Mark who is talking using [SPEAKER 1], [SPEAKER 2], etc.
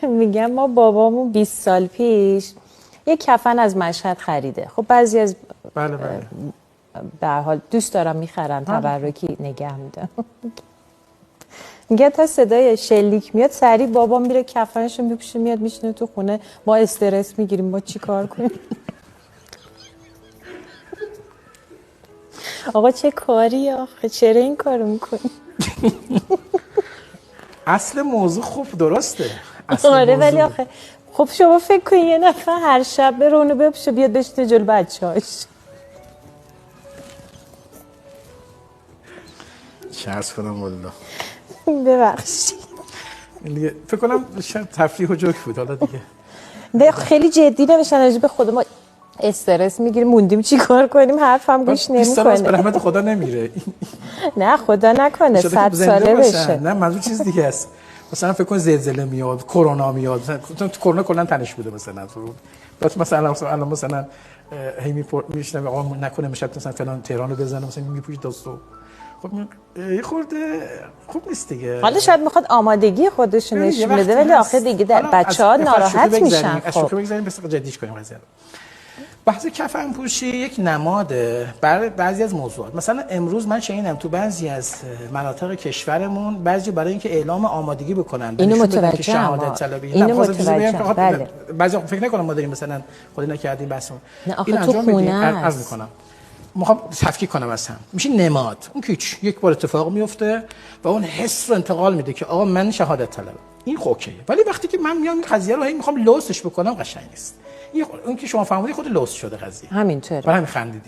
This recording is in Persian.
[SPEAKER 1] میگم ما بابامون 20 سال پیش یه کفن از مشهد خریده. خب بعضی از
[SPEAKER 2] بله
[SPEAKER 1] به هر حال دوست دارم میخرن تبرکی نگه میدم. میگه تا صدای شلیک میاد سریع بابام میره کفنشو میپوشه میاد میشینه تو خونه. ما استرس میگیریم ما چی کار کنیم؟ آقا چه کاری آخه چرا این کارو میکنی؟
[SPEAKER 2] اصل موضوع خوب درسته.
[SPEAKER 1] آره ولی آخه خب شما فکر کنید یه نفر هر شب بره اونو بپوشه بیاد بشینه جلو بچه‌هاش.
[SPEAKER 2] چه عرض کنم والله.
[SPEAKER 1] ببخشید.
[SPEAKER 2] فکر کنم تفریح و جوک بود حالا دیگه.
[SPEAKER 1] نه خیلی جدی نمیشن به خود ما استرس میگیریم موندیم چی کار کنیم حرفم گوش نمیکنه.
[SPEAKER 2] به رحمت خدا نمیره.
[SPEAKER 1] نه خدا نکنه 100 ساله بشه.
[SPEAKER 2] نه منظور چیز دیگه است. مثلا فکر کن زلزله میاد، کرونا میاد. مثلا کرونا کلا تنش بوده مثلا. مثلا هی میشنم آقا نکنه میشد مثلا فلان تهران رو بزنه مثلا میپوشه دستو. خب یه خورده خوب نیست دیگه.
[SPEAKER 1] حالا شاید میخواد آمادگی خودش نشون بده ولی آخه دیگه بچه‌ها ناراحت میشن.
[SPEAKER 2] خب بگذاریم بس جدیش کنیم قضیه رو. بحث کفن پوشی یک نماده برای بعضی از موضوعات. مثلا امروز من شنیدم تو بعضی از مناطق کشورمون بعضی برای اینکه اعلام آمادگی بکنن
[SPEAKER 1] اینو متوجه
[SPEAKER 2] شهادت طلبی
[SPEAKER 1] اینو متوجه بله.
[SPEAKER 2] بعضی فکر نکنم ما داریم مثلا خودی نکردیم بحثمون.
[SPEAKER 1] نه آخه تو خونه
[SPEAKER 2] عرض میکنم میخوام تفکیک کنم اصلا میشه نماد. اون که یک بار اتفاق میفته و اون حس رو انتقال میده که آقا من شهادت طلبم. این اوکیه. ولی وقتی که من میام این قضیه رو میخوام لوسش بکنم قشنگ نیست. اون که شما فهمیدید خود لوس شده قضیه.
[SPEAKER 1] همینطوره.
[SPEAKER 2] برای همین خندیدید.